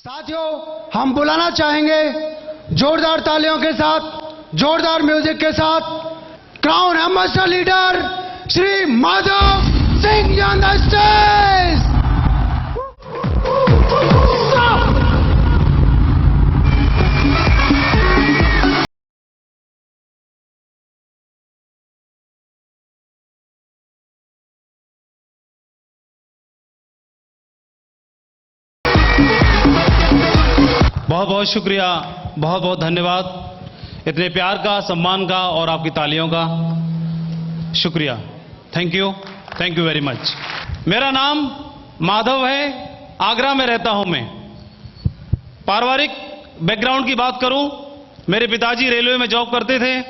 साथियों, हम बुलाना चाहेंगे जोरदार तालियों के साथ, जोरदार म्यूजिक के साथ crown ambassador leader Shri Madhav Singh on the stage. बहुत बहुत शुक्रिया, बहुत बहुत धन्यवाद इतने प्यार का, सम्मान का और आपकी तालियों का शुक्रिया। Thank you very much. मेरा नाम माधव है, आगरा में रहता हूं मैं। पारिवारिक बैकग्राउंड की बात करूं, मेरे पिताजी रेलवे में जॉब करते थे,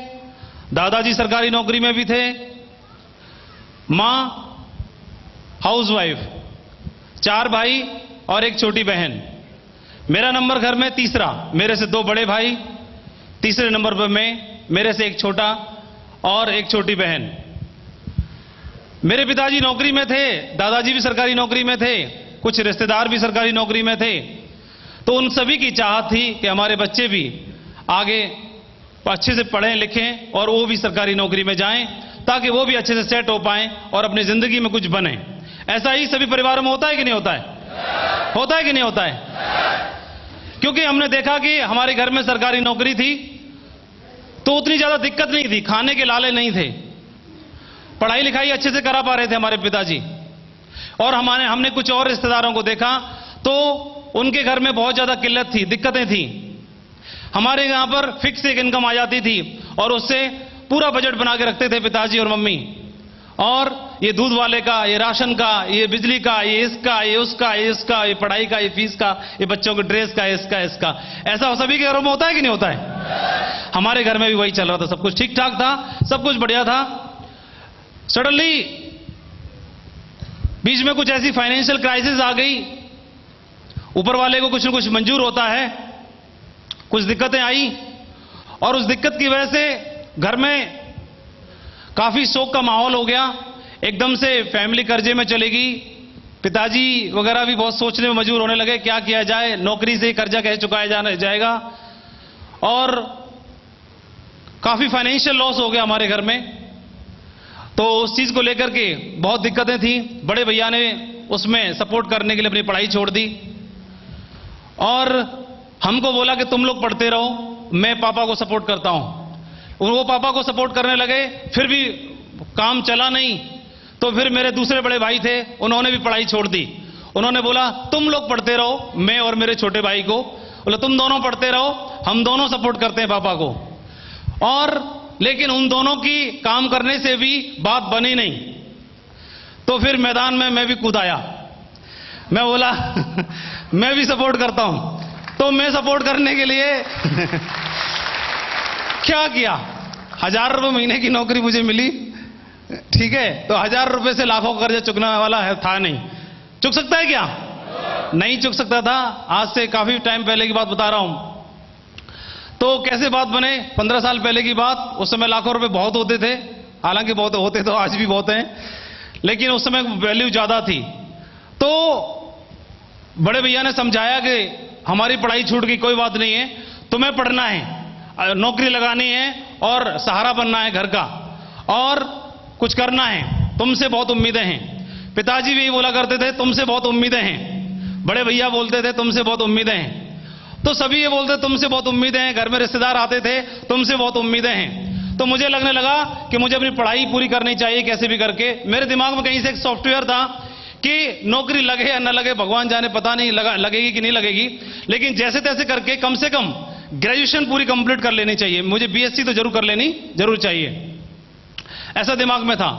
दादाजी सरकारी नौकरी में भी थे, मां हाउसवाइफ, 4 भाई और एक छोटी बहन। मेरा नंबर घर में तीसरा, मेरे से 2 बड़े भाई, तीसरे नंबर पर मैं, मेरे से एक छोटा और एक छोटी बहन। मेरे पिताजी नौकरी में थे, दादाजी भी सरकारी नौकरी में थे, कुछ रिश्तेदार भी सरकारी नौकरी में थे। तो उन सभी की चाहत थी कि हमारे बच्चे भी आगे अच्छे से पढ़ें लिखें और वो भी सरकारी नौकरी में जाएं, ताकि वो भी अच्छे से सेट हो पाएं और अपनी जिंदगी में कुछ बने। ऐसा ही सभी परिवारों में होता है कि नहीं होता है? होता है कि नहीं होता है? क्योंकि हमने देखा कि हमारे घर में सरकारी नौकरी थी तो उतनी ज्यादा दिक्कत नहीं थी, खाने के लाले नहीं थे, पढ़ाई लिखाई अच्छे से करा पा रहे थे हमारे पिताजी। और हमने कुछ और रिश्तेदारों को देखा तो उनके घर में बहुत ज्यादा किल्लत थी, दिक्कतें थी। हमारे यहां पर फिक्स एक इनकम आ जाती थी और उससे पूरा बजट बना के रखते थे पिताजी और मम्मी। और ये दूध वाले का, ये राशन का, ये बिजली का, ये इसका, ये उसका, ये इसका, ये पढ़ाई का, ये फीस का, ये बच्चों के ड्रेस का, इसका। ऐसा सभी के घरों में होता है कि नहीं होता है? हमारे घर में भी वही चल रहा था, सब कुछ ठीक ठाक था, सब कुछ बढ़िया था। सडनली बीच में कुछ ऐसी फाइनेंशियल क्राइसिस आ गई, ऊपर वाले को कुछ न कुछ मंजूर होता है, कुछ दिक्कतें आई और उस दिक्कत की वजह से घर में काफी शोक का माहौल हो गया। एकदम से फैमिली कर्जे में चलेगी, पिताजी वगैरह भी बहुत सोचने में मजबूर होने लगे, क्या किया जाए, नौकरी से कर्जा कैसे चुकाया जाएगा। और काफी फाइनेंशियल लॉस हो गया हमारे घर में। तो उस चीज को लेकर के बहुत दिक्कतें थी। बड़े भैया ने उसमें सपोर्ट करने के लिए अपनी पढ़ाई छोड़ दी और हमको बोला कि तुम लोग पढ़ते रहो, मैं पापा को सपोर्ट करता हूं। वो पापा को सपोर्ट करने लगे, फिर भी काम चला नहीं। तो फिर मेरे दूसरे बड़े भाई थे, उन्होंने भी पढ़ाई छोड़ दी। उन्होंने बोला तुम लोग पढ़ते रहो, मैं और मेरे छोटे भाई को बोला तुम दोनों पढ़ते रहो, हम दोनों सपोर्ट करते हैं पापा को। और लेकिन उन दोनों की काम करने से भी बात बनी नहीं। तो फिर मैदान में मैं भी कूद आया। मैं बोला मैं भी सपोर्ट करता हूं। तो मैं सपोर्ट करने के लिए क्या किया, 1000 रुपये महीने की नौकरी मुझे मिली, ठीक है। तो 1000 रुपये से लाखों का कर्जा चुकने वाला है था नहीं। चुक सकता है क्या? नहीं चुक सकता था। आज से काफी टाइम पहले की बात बता रहा हूं। तो कैसे बात बने, 15 साल पहले की बात। उस समय लाखों रुपए बहुत होते थे, हालांकि बहुत होते तो आज भी बहुत हैं, लेकिन उस समय वैल्यू ज्यादा थी। तो बड़े भैया ने समझाया कि हमारी पढ़ाई छूट गई, कोई बात नहीं है, तुम्हें पढ़ना है, नौकरी लगानी है और सहारा बनना है घर का और कुछ करना है, तुमसे बहुत उम्मीदें हैं। पिताजी भी बोला करते थे तुमसे बहुत उम्मीदें हैं, बड़े भैया बोलते थे तुमसे बहुत उम्मीदें हैं। तो सभी ये बोलते तुमसे बहुत उम्मीदें हैं, घर में रिश्तेदार आते थे तुमसे बहुत उम्मीदें हैं। तो मुझे लगने लगा कि मुझे अपनी पढ़ाई पूरी करनी चाहिए कैसे भी करके। मेरे दिमाग में कहीं से एक सॉफ्टवेयर था कि नौकरी लगे या न लगे भगवान जाने, पता नहीं लगेगी कि नहीं लगेगी, लेकिन जैसे तैसे करके कम से कम ग्रेजुएशन पूरी कंप्लीट कर लेनी चाहिए, मुझे बीएससी तो जरूर कर लेनी जरूर चाहिए, ऐसा दिमाग में था।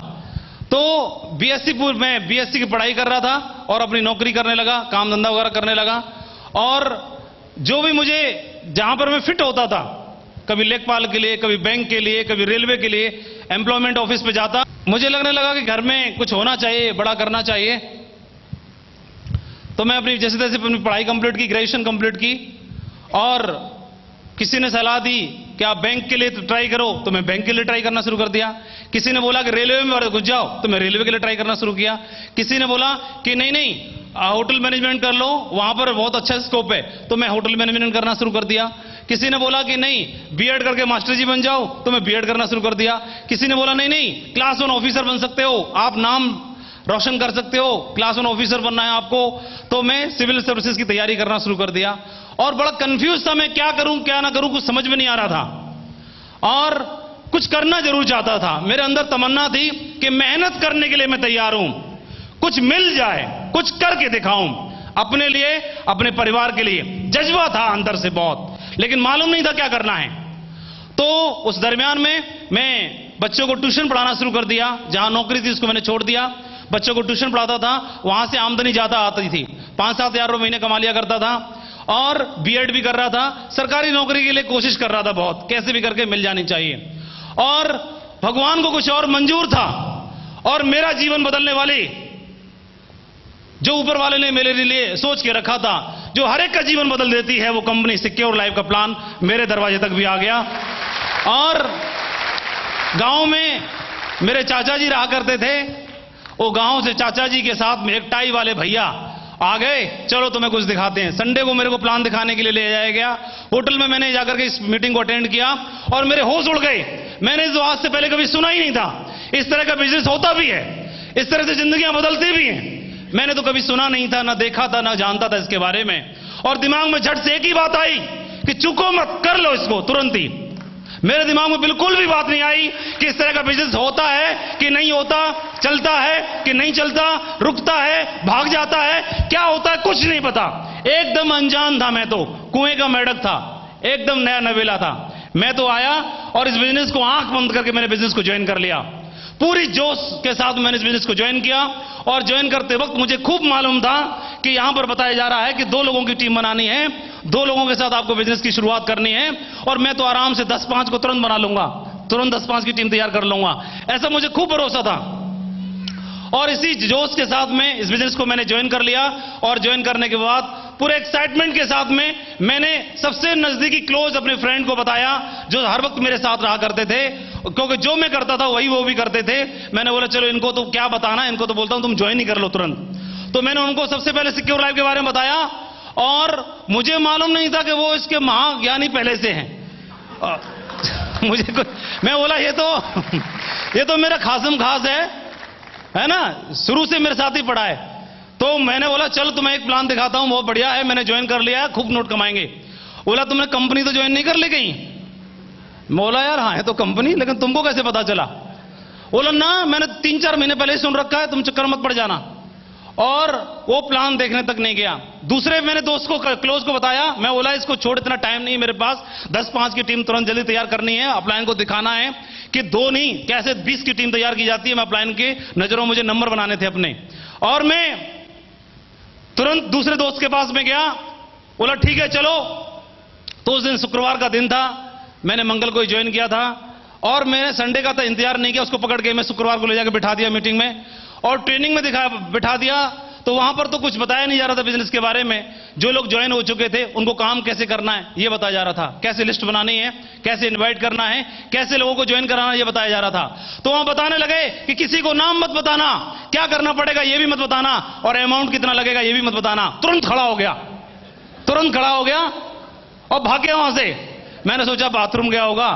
तो मैं बीएससी की पढ़ाई कर रहा था और अपनी नौकरी करने लगा, काम धंधा वगैरह करने लगा। और जो भी मुझे जहां पर मैं फिट होता था, कभी लेखपाल के लिए, कभी बैंक के लिए, कभी रेलवे के लिए, एम्प्लॉयमेंट ऑफिस पे जाता, मुझे लगने लगा कि घर में कुछ होना चाहिए, बड़ा करना चाहिए। तो मैं अपनी जैसे तैसे अपनी पढ़ाई कंप्लीट की, ग्रेजुएशन कंप्लीट की। और किसी ने सलाह दी कि आप बैंक के लिए ट्राई करो, तो मैं बैंक के लिए ट्राई करना शुरू कर दिया। किसी ने बोला कि रेलवे में घुस जाओ, तो मैं रेलवे के लिए ट्राई करना शुरू किया। किसी ने बोला कि नहीं होटल मैनेजमेंट कर लो, वहां पर बहुत अच्छा स्कोप है, तो मैं होटल मैनेजमेंट करना शुरू कर दिया। किसी ने बोला कि नहीं बीएड करके मास्टर जी बन जाओ, तो मैं बीएड करना शुरू कर दिया। किसी ने बोला नहीं नहीं क्लास 1 ऑफिसर बन सकते हो, आप नाम रोशन कर सकते हो, क्लास 1 ऑफिसर बनना है आपको, तो मैं सिविल सर्विसेज की तैयारी करना शुरू कर दिया। और बड़ा कंफ्यूज था, मैं क्या करूं क्या ना करूं, कुछ समझ में नहीं आ रहा था और कुछ करना जरूर चाहता था। मेरे अंदर तमन्ना थी कि मेहनत करने के लिए मैं तैयार हूं, कुछ मिल जाए, कुछ करके दिखाऊं अपने लिए, अपने परिवार के लिए। जज्बा था अंदर से बहुत, लेकिन मालूम नहीं था क्या करना है। तो उस दरमियान में मैं बच्चों को ट्यूशन पढ़ाना शुरू कर दिया। जहां नौकरी थी उसको मैंने छोड़ दिया, बच्चों को ट्यूशन पढ़ाता था, वहां से आमदनी ज्यादा आती थी, 5-7 हजार रुपये महीने कमा लिया करता था। और बीएड भी कर रहा था, सरकारी नौकरी के लिए कोशिश कर रहा था बहुत, कैसे भी करके मिल जानी चाहिए। और भगवान को कुछ और मंजूर था, और मेरा जीवन बदलने वाली जो ऊपर वाले ने मेरे लिए सोच के रखा था, जो हर एक का जीवन बदल देती है, वो कंपनी सिक्योर लाइफ का प्लान मेरे दरवाजे तक भी आ गया। और गांव में मेरे चाचा जी रहा करते थे, वो गांव से चाचा जी के साथ में एक टाई वाले भैया आ गए, चलो तुम्हें कुछ दिखाते हैं। संडे को मेरे को प्लान दिखाने के लिए ले जाया गया। होटल में मैंने जाकर के इस मीटिंग को अटेंड किया और मेरे होश उड़ गए। मैंने जो आज से पहले कभी सुना ही नहीं था, इस तरह का बिजनेस होता भी है, इस तरह से जिंदगियां बदलती भी हैं। मैंने तो कभी सुना नहीं था, ना देखा था, ना जानता था इसके बारे में। और दिमाग में झट से एक ही बात आई कि चुको मत, कर लो इसको तुरंत ही। मेरे दिमाग में बिल्कुल भी बात नहीं आई कि इस तरह का बिजनेस होता है कि नहीं होता, चलता है कि नहीं चलता, रुकता है, भाग जाता है, क्या होता है, कुछ नहीं पता। एकदम अनजान था मैं, तो कुएं का मेढक था, एकदम नया नवेला था। मैं तो आया और इस बिजनेस को आंख बंद करके मैंने बिजनेस को ज्वाइन कर लिया। पूरी जोश के साथ मैंने इस बिजनेस को ज्वाइन किया। और ज्वाइन करते वक्त मुझे खूब मालूम था कि यहां पर बताया जा रहा है कि 2 लोगों की टीम बनानी है, 2 लोगों के साथ आपको बिजनेस की शुरुआत करनी है। और मैं तो आराम से 10-5 को तुरंत बना लूंगा, तुरंत 10-5 की टीम तैयार कर लूंगा, ऐसा मुझे खूब भरोसा था। और इसी जोश के साथ में इस बिजनेस को मैंने ज्वाइन कर लिया। और ज्वाइन करने के बाद पूरे एक्साइटमेंट के साथ में मैंने सबसे नजदीकी क्लोज अपने फ्रेंड को बताया, जो हर वक्त मेरे साथ रहा करते थे, क्योंकि जो मैं करता था वही वो भी करते थे। मैंने बोला चलो इनको तो क्या बताना, इनको तो बोलता हूं तुम ज्वाइन ही कर लो तुरंत। तो मैंने उनको सबसे पहले सिक्योर लाइफ के बारे में बताया, और मुझे मालूम नहीं था कि वो इसके महाज्ञानी पहले से हैं। मुझे मैं बोला ये तो मेरा खासम खास है ना, शुरू से मेरे साथ ही पढ़ा है। तो मैंने बोला चल तुम्हें एक प्लान दिखाता हूं, बहुत बढ़िया है, मैंने ज्वाइन कर लिया है, खूब नोट कमाएंगे। बोला तुमने कंपनी तो ज्वाइन नहीं कर ली कहीं? बोला यार हाँ है तो कंपनी, लेकिन तुमको कैसे पता चला? बोला ना मैंने 3-4 महीने पहले ही सुन रखा है, तुम चक्कर मत पड़ जाना। और वो प्लान देखने तक नहीं गया। दूसरे मैंने दोस्त को क्लोज को बताया, मैं बोला इसको छोड़, इतना टाइम नहीं मेरे पास, 10-5 की टीम तुरंत जल्दी तैयार करनी है, अपलाइन को दिखाना है कि 2 नहीं कैसे 20 की टीम तैयार की जाती है। मैं अपलाइन के नजरों मुझे नंबर बनाने थे अपने। और मैं तुरंत दूसरे दोस्त के पास में गया, बोला ठीक है चलो। तो उस दिन शुक्रवार का दिन था, मैंने मंगल को ही ज्वाइन किया था, और मैंने संडे का तो इंतजार नहीं किया, उसको पकड़ के मैं शुक्रवार को ले जाकर बिठा दिया मीटिंग में, और ट्रेनिंग में बिठा दिया। तो वहां पर तो कुछ बताया नहीं जा रहा था बिजनेस के बारे में। जो लोग ज्वाइन हो चुके थे उनको काम कैसे करना है ये बताया जा रहा था, कैसे लिस्ट बनानी है, कैसे इनवाइट करना है, कैसे लोगों को ज्वाइन कराना ये बताया जा रहा था। तो वहां बताने लगे कि किसी को नाम मत बताना, क्या करना पड़ेगा ये भी मत बताना, और अमाउंट कितना लगेगा ये भी मत बताना। तुरंत खड़ा हो गया, तुरंत खड़ा हो गया और भाग गया वहां से। मैंने सोचा बाथरूम गया होगा,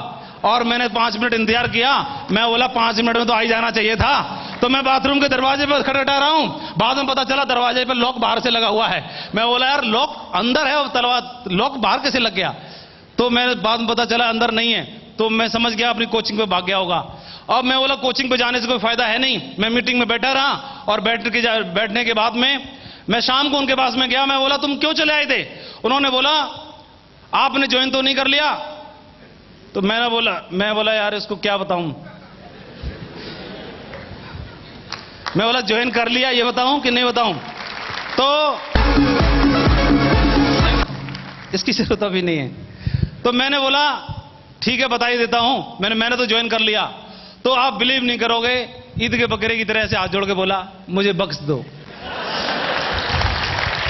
और मैंने 5 मिनट इंतजार किया। मैं बोला 5 मिनट में तो आ ही जाना चाहिए था। तो मैं बाथरूम के दरवाजे पर खटखटा रहा हूं, बाद में पता चला दरवाजे पर लॉक बाहर से लगा हुआ है। मैं बोला यार लॉक अंदर है और लॉक बाहर कैसे लग गया? तो मैं बाद में पता चला अंदर नहीं है। तो मैं समझ गया अपनी कोचिंग पे भाग गया होगा। अब मैं बोला कोचिंग पे जाने से कोई फायदा है नहीं। मैं मीटिंग में बैठा रहा, और बैठने के बाद में मैं शाम को उनके पास में गया। मैं बोला तुम क्यों चले आए थे? उन्होंने बोला आपने ज्वाइन तो नहीं कर लिया? तो मैं बोला यार इसको क्या बताऊं, मैं बोला ज्वाइन कर लिया ये बताऊं कि नहीं बताऊं? तो इसकी जरूरत अभी नहीं है। तो मैंने बोला ठीक है बता ही देता हूं, मैंने तो ज्वाइन कर लिया। तो आप बिलीव नहीं करोगे, ईद के बकरे की तरह से हाथ जोड़ के बोला मुझे बख्श दो।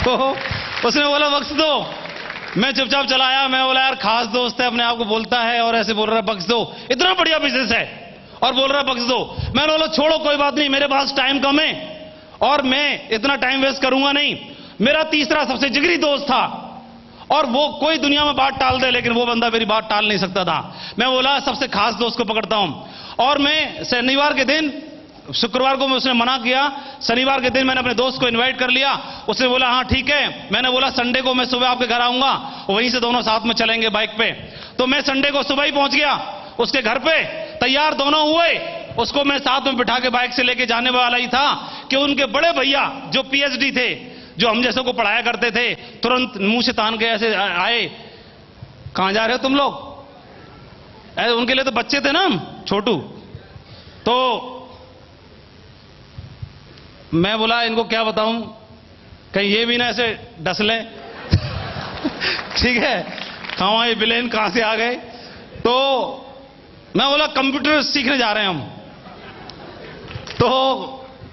तो उसने बोला बख्श दो। मैं चुपचाप चला आया। मैं बोला यार खास दोस्त है, अपने आप को बोलता है और ऐसे बोल रहा है बख्श दो, इतना बढ़िया बिजनेस है और बोल रहा है बख्श दो। मैंने बोला छोड़ो कोई बात नहीं, मेरे पास टाइम कम है और मैं इतना टाइम वेस्ट करूंगा नहीं। मेरा तीसरा सबसे जिगरी दोस्त था और वो कोई दुनिया में बात टाल दे लेकिन वो बंदा मेरी बात टाल नहीं सकता था। मैं बोला सबसे खास दोस्त को पकड़ता हूं और मैं शनिवार के दिन, शुक्रवार को मैं उसने मना किया, शनिवार के दिन मैंने अपने दोस्त को इनवाइट कर लिया। उसने बोला हाँ ठीक है। मैंने बोला संडे को मैं सुबह आपके घर आऊंगा, वहीं से दोनों साथ में चलेंगे बाइक पे। तो मैं संडे को सुबह ही पहुंच गया उसके घर पे, तैयार दोनों हुए। उसको मैं साथ में बिठा के बाइक से लेके जाने वाला ही था कि उनके बड़े भैया जो पीएचडी थे, जो हम जैसे को पढ़ाया करते थे, तुरंत मुंह से तान के ऐसे आए, कहां जा रहे हो तुम लोग? उनके लिए तो बच्चे थे ना हम, छोटू। तो मैं बोला इनको क्या बताऊं, कहीं ये भी ना ऐसे डस लें। ठीक है, कहां ये विलेन कहां से आ गए? तो मैं बोला कंप्यूटर सीखने जा रहे हैं हम। तो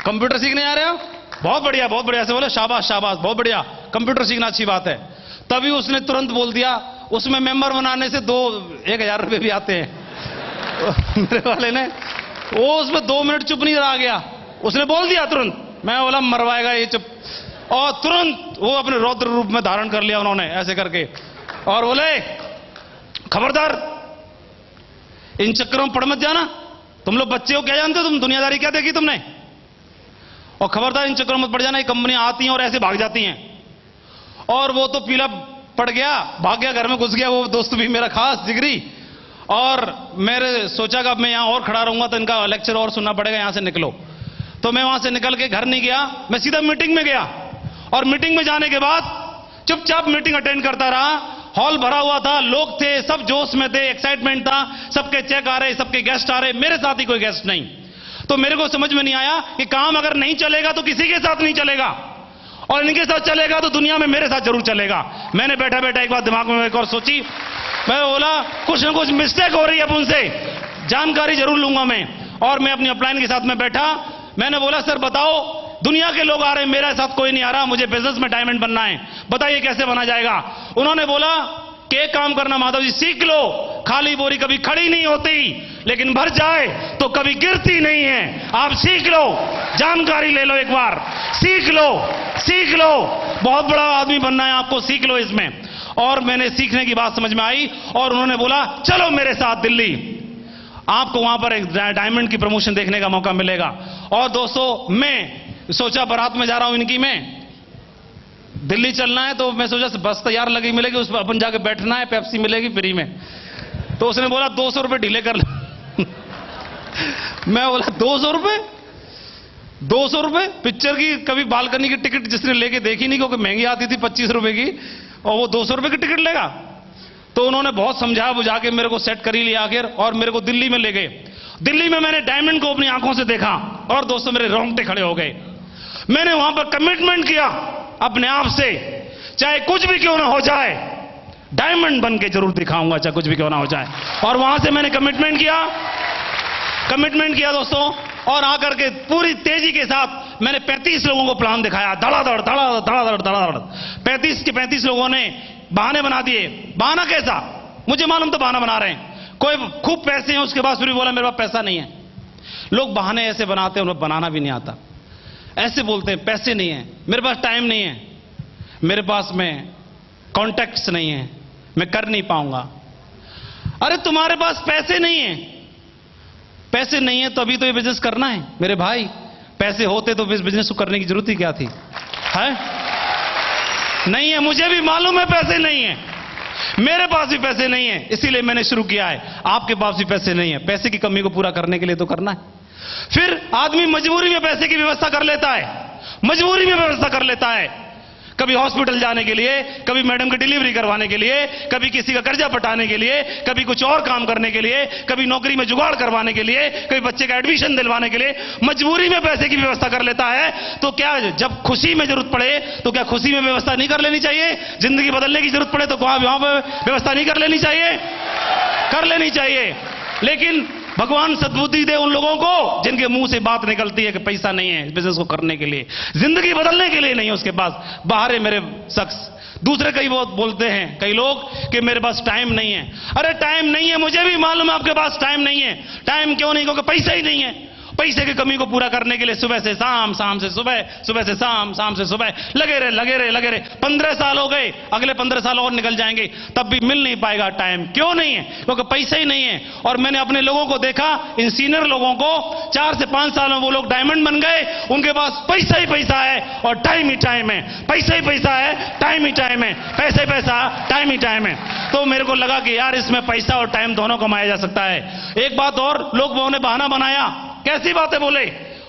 कंप्यूटर सीखने जा रहे हो? बहुत बढ़िया बहुत बढ़िया। से बोले शाबाश शाबाश, बहुत बढ़िया, कंप्यूटर सीखना अच्छी बात है। तभी उसने तुरंत बोल दिया, उसमें मेंबर बनाने से 1,000 रुपए भी आते हैं। मेरे वाले ने वो उसमें 2 मिनट चुप नहीं रहा गया, उसने बोल दिया तुरंत। मैं बोला मरवाएगा ये, चुप। और तुरंत वो अपने रौद्र रूप में धारण कर लिया उन्होंने ऐसे करके, और बोले खबरदार इन चक्करों में पड़ मत जाना, तुम लोग बच्चे हो, क्या जानते हो तुम, दुनियादारी क्या देखी तुमने, और खबरदार इन चक्करों में पड़ जाना, ये कंपनियां आती हैं और ऐसे भाग जाती हैं। और वो तो पीला पड़ गया, भाग गया, घर में घुस गया। वो दोस्त भी मेरा खास जिगरी, और मेरे सोचा कि अब मैं यहां और खड़ा रहूंगा तो इनका लेक्चर और सुनना पड़ेगा, यहां से निकलो। तो मैं वहां से निकल के घर नहीं गया, मैं सीधा मीटिंग में गया। और मीटिंग में जाने के बाद चुपचाप मीटिंग अटेंड करता रहा। हॉल भरा हुआ था, लोग थे, सब जोश में थे, एक्साइटमेंट था, सबके चेक आ रहे, सबके गेस्ट आ रहे, मेरे साथ ही कोई गेस्ट नहीं। तो मेरे को समझ में नहीं आया कि काम अगर नहीं चलेगा तो किसी के साथ नहीं चलेगा, और इनके साथ चलेगा तो दुनिया में मेरे साथ जरूर चलेगा। मैंने बैठा बैठा एक बात दिमाग में एक और सोची, मैं बोला कुछ ना कुछ मिस्टेक हो रही है, अब उनसे जानकारी जरूर लूंगा मैं। और मैं अपनी अपलाइन के साथ में बैठा, मैंने बोला सर बताओ, दुनिया के लोग आ रहे हैं, मेरे साथ कोई नहीं आ रहा, मुझे बिजनेस में डायमंड बनना है, बताइए कैसे बना जाएगा। उन्होंने बोला कि एक काम करना माधव जी, सीख लो, खाली बोरी कभी खड़ी नहीं होती, लेकिन भर जाए तो कभी गिरती नहीं है। आप सीख लो, जानकारी ले लो, एक बार सीख लो, सीख लो, बहुत बड़ा आदमी बनना है आपको, सीख लो इसमें। और मैंने सीखने की बात समझ में आई, और उन्होंने बोला चलो मेरे साथ दिल्ली, आपको वहां पर एक डायमंड की प्रमोशन देखने का मौका मिलेगा। और दोस्तों मैं सोचा बारात में जा रहा हूं इनकी, मैं दिल्ली चलना है, तो मैं सोचा बस तैयार लगी मिलेगी, उस पर अपन जाके बैठना है, पेप्सी मिलेगी फ्री में। तो उसने बोला 200 रुपए ढीले कर ले। मैं बोला 200 रुपए, 200 रुपए पिक्चर की, कभी बालकनी की टिकट जिसने लेके देखी नहीं, क्योंकि महंगी आती थी 25 रुपए की, और वो 200 रुपए की टिकट लेगा। तो उन्होंने बहुत समझा बुझा के मेरे को सेट कर ही लिया आखिर, और मेरे को दिल्ली में ले गए। दिल्ली में मैंने डायमंड को अपनी आंखों से देखा, और दोस्तों मेरे रोंगटे खड़े हो गए। मैंने वहां पर कमिटमेंट किया अपने आप से, चाहे कुछ भी क्यों ना हो जाए, डायमंड बन के जरूर दिखाऊंगा, चाहे कुछ भी क्यों ना हो जाए। और वहां से मैंने कमिटमेंट किया दोस्तों, और आकर के पूरी तेजी के साथ मैंने 35 लोगों को प्लान दिखाया, धड़ाधड़ धड़ाधड़ धड़ाधड़ धड़ाधड़। 35 के 35 लोगों ने बहाने बना दिए। बहाना कैसा, मुझे मालूम तो बहाना बना रहे हैं, कोई खूब पैसे हैं उसके पास, फिर भी बोला मेरे पास पैसा नहीं है। लोग बहाने ऐसे बनाते हैं, उन्हें बनाना भी नहीं आता। ऐसे बोलते हैं पैसे नहीं है, मेरे पास टाइम नहीं है, मेरे पास में कॉन्टैक्ट्स नहीं है, मैं कर नहीं पाऊंगा। अरे तुम्हारे पास पैसे नहीं है, पैसे नहीं है तो अभी तो ये बिजनेस करना है मेरे भाई। पैसे होते तो इस बिजनेस को करने की जरूरत ही क्या थी, है? नहीं है, मुझे भी मालूम है पैसे नहीं है, मेरे पास भी पैसे नहीं है, इसीलिए मैंने शुरू किया है। आपके पास भी पैसे नहीं है, पैसे की कमी को पूरा करने के लिए तो करना है। फिर आदमी मजबूरी में पैसे की व्यवस्था कर लेता है, मजबूरी में व्यवस्था कर लेता है, कभी हॉस्पिटल जाने के लिए, कभी मैडम की डिलीवरी करवाने के लिए, कभी किसी का कर्जा पटाने के लिए, कभी कुछ और काम करने के लिए, कभी नौकरी में जुगाड़ करवाने के लिए, कभी बच्चे का एडमिशन दिलवाने के लिए, मजबूरी में पैसे की व्यवस्था कर लेता है। तो क्या जब खुशी में जरूरत पड़े तो क्या खुशी में व्यवस्था नहीं कर लेनी चाहिए? जिंदगी बदलने की जरूरत पड़े तो वहां पर व्यवस्था नहीं कर लेनी चाहिए? कर लेनी चाहिए। लेकिन भगवान सद्बुद्धि दे उन लोगों को जिनके मुंह से बात निकलती है कि पैसा नहीं है बिजनेस को करने के लिए, जिंदगी बदलने के लिए नहीं उसके पास। बाहर है मेरे शख्स। दूसरे कई बहुत बोलते हैं कई लोग कि मेरे पास टाइम नहीं है। अरे टाइम नहीं है, मुझे भी मालूम है आपके पास टाइम नहीं है। टाइम क्यों नहीं? क्योंकि पैसा ही नहीं है। पैसे की कमी को पूरा करने के लिए सुबह से शाम, शाम से सुबह, सुबह से शाम, शाम से सुबह लगे रहे 15 साल हो गए, अगले 15 साल और निकल जाएंगे, तब भी मिल नहीं पाएगा टाइम। क्यों नहीं है? क्योंकि पैसे ही नहीं है। और मैंने अपने लोगों को देखा, इन सीनियर लोगों को 4 से 5 साल में वो लोग डायमंड बन गए। उनके पास पैसा ही पैसा है और टाइम ही टाइम है, पैसा ही पैसा है, टाइम ही टाइम है, पैसा ही पैसा, टाइम ही टाइम है। तो मेरे को लगा कि यार इसमें पैसा और टाइम दोनों कमाया जा सकता है। एक बात और, लोगों ने बहाना बनाया, कैसी बातें बोले,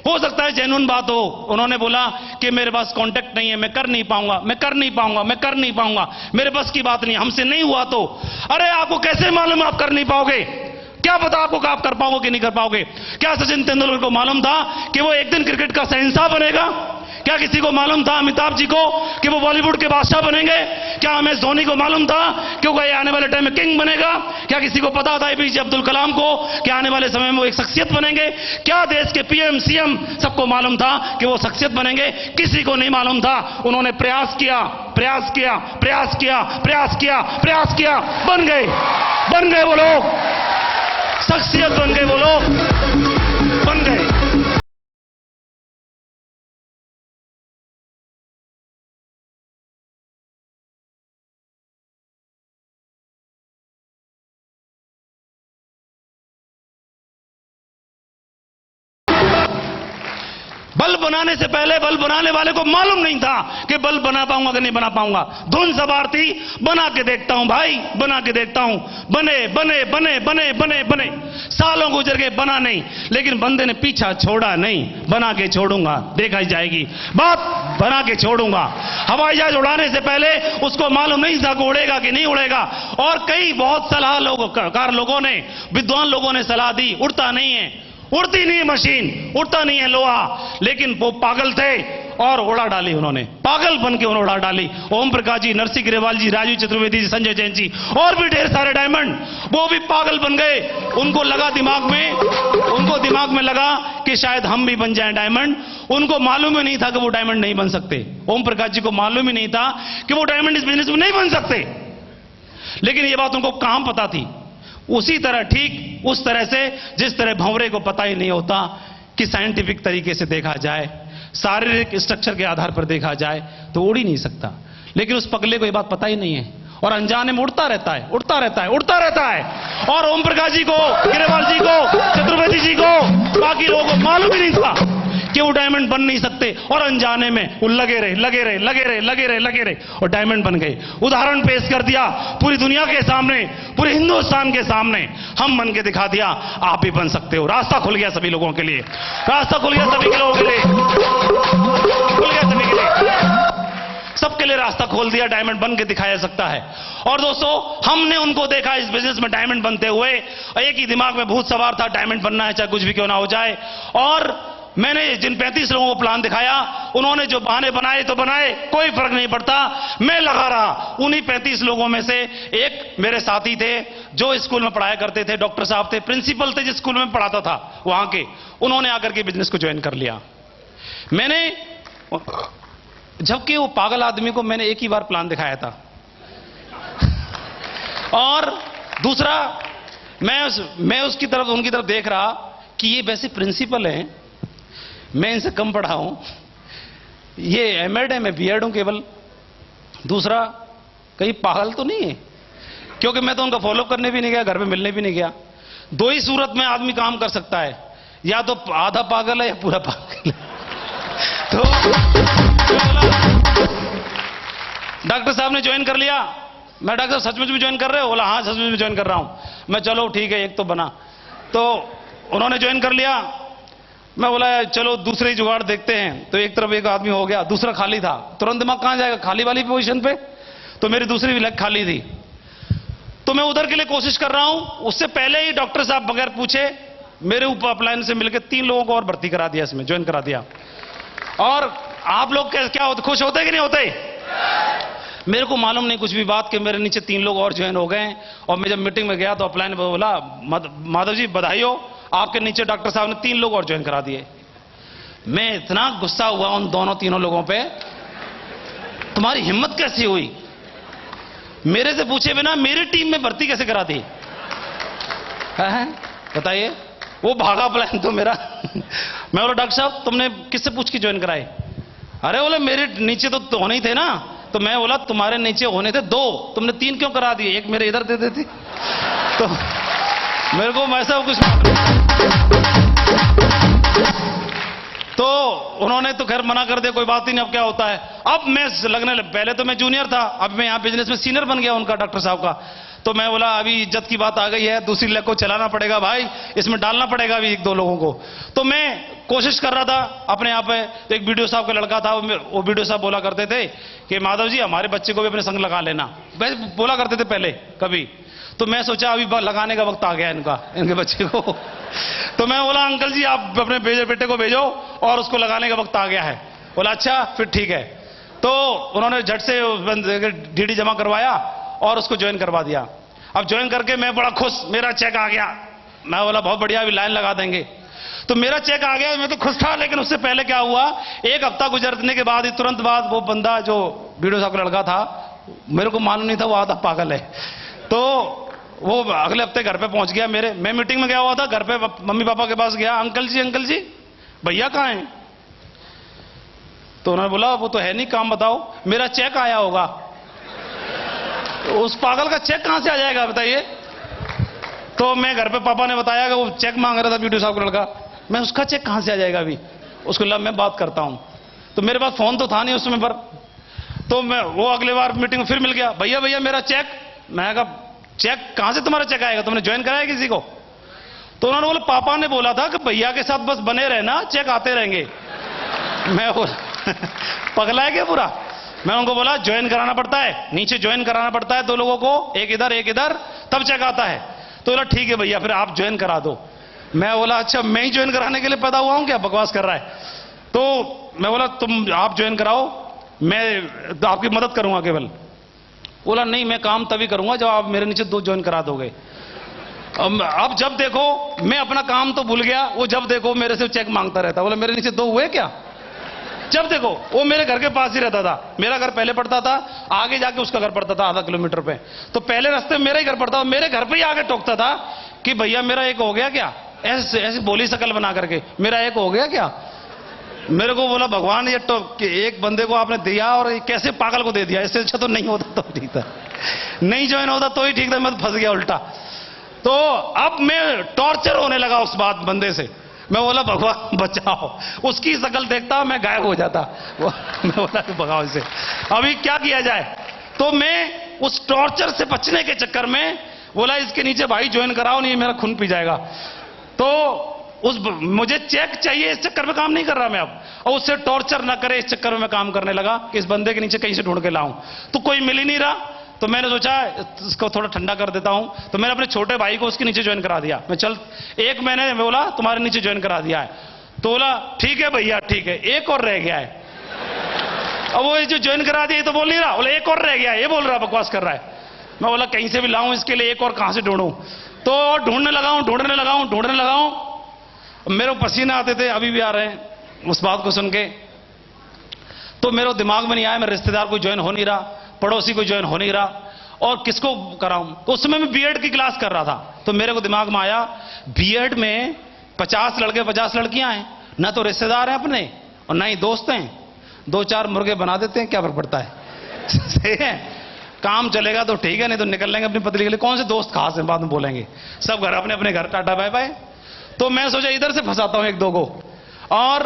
हो सकता है जेन्युइन बात हो। उन्होंने बोला कि मेरे पास कांटेक्ट नहीं है, मैं कर नहीं पाऊंगा, मैं कर नहीं पाऊंगा, मैं कर नहीं पाऊंगा, मेरे बस की बात नहीं, हमसे नहीं हुआ। तो अरे आपको कैसे मालूम आप कर नहीं पाओगे? क्या पता आपको आप कर पाओगे कि नहीं कर पाओगे? क्या सचिन तेंदुलकर को मालूम था कि वो एक दिन क्रिकेट का शहंशाह बनेगा? क्या किसी को मालूम था अमिताभ जी को कि वो बॉलीवुड के बादशाह बनेंगे? क्या एम एस धोनी को मालूम था कि वो आने वाले टाइम में किंग बनेगा? क्या किसी को पता था एपीजे अब्दुल कलाम को कि आने वाले समय में वो एक शख्सियत बनेंगे? क्या देश के पीएम सीएम सबको मालूम था कि वो शख्सियत बनेंगे? किसी को नहीं मालूम था। उन्होंने प्रयास किया, प्रयास किया, प्रयास किया, प्रयास किया, प्रयास किया, बन गए वो लोग, शख्सियत बन गए वो लोग, बन गए। बल्ब बनाने से पहले बल्ब बनाने वाले को मालूम नहीं था कि बल्ब बना पाऊंगा कि नहीं बना पाऊंगा। धुन सवार थी, बना के देखता हूं भाई, बना के देखता हूं। बने बने बने बने बने बने, सालों गुजर गए, बना नहीं। लेकिन बंदे ने पीछा छोड़ा नहीं, बना के छोड़ूंगा, देखा जाएगी बात, बना के छोड़ूंगा। हवाई जहाज उड़ाने से पहले उसको मालूम नहीं था कि उड़ेगा कि नहीं उड़ेगा। और कई बहुत सलाहकार लोगों ने, विद्वान लोगों ने सलाह दी, उड़ता नहीं है, उड़ती नहीं है मशीन, उड़ता नहीं है लोहा। लेकिन वो पागल थे और उड़ा डाली उन्होंने, पागल बन के उन्होंने उड़ा डाली। ओम प्रकाश जी, नरसिंह ग्रेवाल जी, राजीव चतुर्वेदी जी, संजय जैन जी और भी ढेर सारे डायमंड, वो भी पागल बन गए। उनको लगा दिमाग में लगा कि शायद हम भी बन जाएं डायमंड। उनको मालूम ही नहीं था कि वो डायमंड नहीं बन सकते। ओम प्रकाश जी को मालूम ही नहीं था कि वो डायमंड इस बिजनेस में नहीं बन सकते। लेकिन ये बात उनको कहां पता थी? उसी तरह, ठीक उस तरह से जिस तरह भंवरे को पता ही नहीं होता कि साइंटिफिक तरीके से देखा जाए, शारीरिक स्ट्रक्चर के आधार पर देखा जाए तो उड़ ही नहीं सकता। लेकिन उस पगले को यह बात पता ही नहीं है और अनजाने में उड़ता रहता है, उड़ता रहता है, उड़ता रहता है। और ओम प्रकाश जी को, ग्रेवाल जी को, चतुर्वेदी जी को, बाकी लोगों को मालूम ही नहीं था कि वो डायमंड बन नहीं सकते। और अनजाने में वो लगे रहे और डायमंड बन गए। उदाहरण पेश कर दिया पूरी दुनिया के सामने, पूरे हिंदुस्तान के सामने, हम बन के दिखा दिया, आप भी बन सकते हो। रास्ता खुल गया सभी लोगों के लिए, रास्ता खुल गया सभी के लोगों के लिए, खुल गया सभी के लिए, सबके लिए रास्ता खोल दिया। डायमंड बन के दिखाया जा सकता है। और दोस्तों, हमने उनको देखा इस बिजनेस में डायमंड बनते हुए। एक ही दिमाग में भूत सवार था, डायमंड बनना है चाहे कुछ भी क्यों ना हो जाए। और मैंने जिन 35 लोगों को प्लान दिखाया, उन्होंने जो बहाने बनाए तो बनाए, कोई फर्क नहीं पड़ता, मैं लगा रहा। उन्हीं 35 लोगों में से एक मेरे साथी थे जो स्कूल में पढ़ाया करते थे, डॉक्टर साहब थे, प्रिंसिपल थे जिस स्कूल में पढ़ाता था वहां के। उन्होंने आकर के बिजनेस को ज्वाइन कर लिया। मैंने, जबकि वो पागल आदमी को मैंने एक ही बार प्लान दिखाया था। और दूसरा, मैं उसकी तरफ, उनकी तरफ देख रहा कि ये वैसे प्रिंसिपल हैं, मैं इनसे कम पढ़ा हूं, ये एमएड है, मैं बीएड हूं केवल। दूसरा, कहीं पागल तो नहीं है, क्योंकि मैं तो उनका फॉलो करने भी नहीं गया, घर पे मिलने भी नहीं गया। दो ही सूरत में आदमी काम कर सकता है, या तो आधा पागल है या पूरा पागल है। तो डॉक्टर साहब ने ज्वाइन कर लिया। मैं, डॉक्टर साहब सचमुच में ज्वाइन कर रहे हो? बोला हाँ सचमुच में ज्वाइन कर रहा हूं। मैं, चलो ठीक है, एक तो बना। तो उन्होंने ज्वाइन कर लिया। मैं बोला चलो दूसरे ही जुगाड़ देखते हैं। तो एक तरफ एक आदमी हो गया, दूसरा खाली था। तुरंत दिमाग कहां जाएगा, खाली वाली पोजीशन पे। तो मेरी दूसरी भी लेग खाली थी, तो मैं उधर के लिए कोशिश कर रहा हूं। उससे पहले ही डॉक्टर साहब बगैर पूछे मेरे ऊपर अपलाइन से मिलकर 3 लोगों को और भर्ती करा दिया, इसमें ज्वाइन करा दिया। और आप लोग क्या होते, खुश होते कि नहीं होते? मेरे को मालूम नहीं कुछ भी बात कि मेरे नीचे 3 लोग और ज्वाइन हो गए। और मैं जब मीटिंग में गया तो अपलाइन बोला, माधव जी बधाई हो, आपके नीचे डॉक्टर साहब ने 3 लोग और ज्वाइन करा दिए। मैं इतना गुस्सा हुआ उन तीनों लोगों पे, तुम्हारी हिम्मत कैसी हुई, मेरे से पूछे बिना मेरी टीम में भर्ती कैसे करा दी? बताइए। वो भागा प्लान तो मेरा मैं बोला डॉक्टर साहब तुमने किससे पूछ के ज्वाइन कराए? अरे बोले मेरे नीचे तो होने ही थे ना। तो मैं बोला तुम्हारे नीचे होने थे 2, तुमने 3 क्यों करा दिए? एक मेरे इधर दे देती। तो मेरे को वैसा कुछ, तो उन्होंने तो खैर मना कर दिया, कोई बात ही नहीं, अब क्या होता है। अब मैं लगने पहले तो मैं जूनियर था, अब मैं यहाँ बिजनेस में सीनियर बन गया उनका, डॉक्टर साहब का। तो मैं बोला अभी इज्जत की बात आ गई है, दूसरी लेग को चलाना पड़ेगा भाई, इसमें डालना पड़ेगा अभी 1-2 लोगों को। तो मैं कोशिश कर रहा था अपने आप पे। तो एक बीडीओ साहब का लड़का था, वो बीडीओ साहब बोला करते थे कि माधव जी हमारे बच्चे को भी अपने संग लगा लेना, वैसे बोला करते थे पहले कभी। तो मैं सोचा अभी लगाने का वक्त आ गया इनके बच्चे को। तो मैं बोला अंकल जी आप अपने बेटे को भेजो और उसको लगाने का वक्त आ गया है। बोला अच्छा फिर ठीक है। तो उन्होंने झट से डीडी जमा करवाया और उसको ज्वाइन करवा दिया। अब ज्वाइन करके मैं बड़ा खुश, मेरा चेक आ गया। मैं बोला बहुत बढ़िया, अभी लाइन लगा देंगे। तो मेरा चेक आ गया, मैं तो खुश था। लेकिन उससे पहले क्या हुआ, 1 हफ्ता गुजरने के बाद ही तुरंत बाद वो बंदा जो बीडीओ साहब का लड़का था, मेरे को मालूम नहीं था वो आधा पागल है, तो वो अगले हफ्ते घर पे पहुंच गया मेरे। मैं मीटिंग में गया हुआ था, घर पे मम्मी पापा के पास गया, अंकल जी भैया कहाँ हैं? तो उन्होंने बोला वो तो है नहीं, काम बताओ। मेरा चेक आया होगा। तो उस पागल का चेक कहां से आ जाएगा बताइए? तो मैं घर पे पापा ने बताया कि वो चेक मांग रहा था बीडीओ साहब का लड़का, मैं उसका चेक कहां से आ जाएगा अभी? उसको लगा मैं बात करता हूं। तो मेरे पास फोन तो था नहीं उस समय पर। तो मैं वो अगले बार मीटिंग में फिर मिल गया, भैया मेरा चेक। मैं कहा चेक कहां से तुम्हारा चेक आएगा, तुमने ज्वाइन कराया किसी को? तो उन्होंने बोला पापा ने बोला था कि भैया के साथ बस बने रहना, चेक आते रहेंगे। मैं बोला पगला है क्या पूरा? मैं उनको बोला ज्वाइन कराना पड़ता है, नीचे ज्वाइन कराना पड़ता है 2 लोगों को, एक इधर, तब चेक आता है। तो बोला ठीक है भैया फिर आप ज्वाइन करा दो। मैं बोला अच्छा मैं ही ज्वाइन कराने के लिए पैदा हुआ हूं क्या, बकवास कर रहा है। तो मैं बोला आप ज्वाइन कराओ, मैं आपकी मदद करूंगा केवल। बोला नहीं मैं काम तभी करूंगा जब आप मेरे नीचे 2 ज्वाइन करा दोगे। अब जब देखो मैं अपना काम तो भूल गया, वो जब देखो मेरे से चेक मांगता रहता। बोला मेरे नीचे 2 हुए क्या? जब देखो वो मेरे घर के पास ही रहता था, मेरा घर पहले पड़ता था, आगे जाके उसका घर पड़ता था आधा किलोमीटर पे। तो पहले रास्ते में मेरा ही घर पड़ता था, मेरे घर पे ही आके टोकता था कि भैया मेरा 1 हो गया क्या, ऐसे बोली शकल बना करके मेरा 1 हो गया क्या। मेरे को बोला भगवान ये तो एक बंदे को आपने दिया और कैसे पागल को दे दिया, इससे अच्छा तो नहीं होता तो ठीक था, नहीं ज्वाइन होता तो ही ठीक था, मैं तो फंस गया उल्टा। तो अब मैं टॉर्चर होने लगा उस बात बंदे से। मैं बोला भगवान बचाओ, उसकी शकल देखता मैं गायब हो जाता। मैं बोला भगाओ इसे, अभी क्या किया जाए। तो मैं उस टॉर्चर से बचने के चक्कर में बोला इसके नीचे भाई ज्वाइन कराओ, नहीं मेरा खून पी जाएगा। तो मुझे चेक चाहिए इस चक्कर में काम नहीं कर रहा मैं अब, और उससे टॉर्चर ना करे इस चक्कर में मैं काम करने लगा कि इस बंदे के नीचे कहीं से ढूंढ के लाऊं। तो कोई मिल ही नहीं रहा, तो मैंने सोचा इसको थोड़ा ठंडा कर देता हूं। तो मैंने अपने छोटे भाई को उसके नीचे ज्वाइन करा दिया। मैं चल 1 महीने में बोला तुम्हारे नीचे ज्वाइन करा दिया है। तो बोला ठीक है भैया ठीक है, 1 और रह गया है। अब वो जो ज्वाइन करा दिया तो बोल नहीं रहा, बोला 1 और रह गया है, ये बोल रहा बकवास कर रहा है। मैं बोला कहीं से भी लाऊं इसके लिए 1 और कहां से ढूंढूं। तो ढूंढने लगाऊं, मेरे पसीने आते थे, अभी भी आ रहे हैं उस बात को सुन के। तो मेरे दिमाग में नहीं आया, मेरे रिश्तेदार को ज्वाइन हो नहीं रहा, पड़ोसी को ज्वाइन हो नहीं रहा, और किसको कराऊं। तो उस समय मैं बीएड की क्लास कर रहा था। तो मेरे को दिमाग में आया बीएड में 50 लड़के 50 लड़कियां हैं, ना तो रिश्तेदार हैं अपने और ना ही दोस्त हैं, 2-4 मुर्गे बना देते हैं, क्या फर्क पड़ता है। सही है, काम चलेगा तो ठीक है, नहीं तो निकल लेंगे अपनी पतली के लिए। कौन से दोस्त खास हैं बाद में बोलेंगे, सब घर अपने अपने घर, टाटा बाय बाय। तो मैं सोचा इधर से फंसाता हूं 1-2 को। और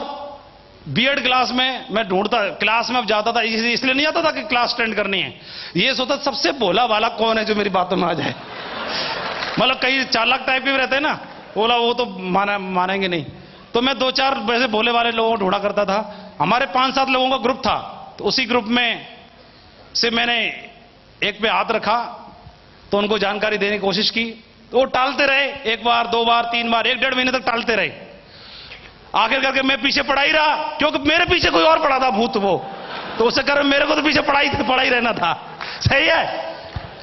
बीएड क्लास में मैं ढूंढता, क्लास में अब जाता था इसलिए नहीं आता था कि क्लास अटेंड करनी है, ये सोचता सबसे भोला वाला कौन है जो मेरी बातों में आ जाए। मतलब कई चालाक टाइप के भी रहते हैं ना, बोला वो तो मानेंगे नहीं। तो मैं 2-4 वैसे भोले वाले लोगों को ढूंढा करता था। हमारे 5-7 लोगों का ग्रुप था, तो उसी ग्रुप में से मैंने एक पे हाथ रखा, तो उनको जानकारी देने की कोशिश की। तो वो टालते रहे, 1 बार 2 बार 3 बार, 1-1.5 महीने तक टालते रहे। आखिर करके मैं पीछे पड़ा ही रहा, क्योंकि मेरे पीछे कोई और पड़ा था भूत वो, तो उससे कर मेरे को तो पीछे पड़ा ही रहना था। सही है,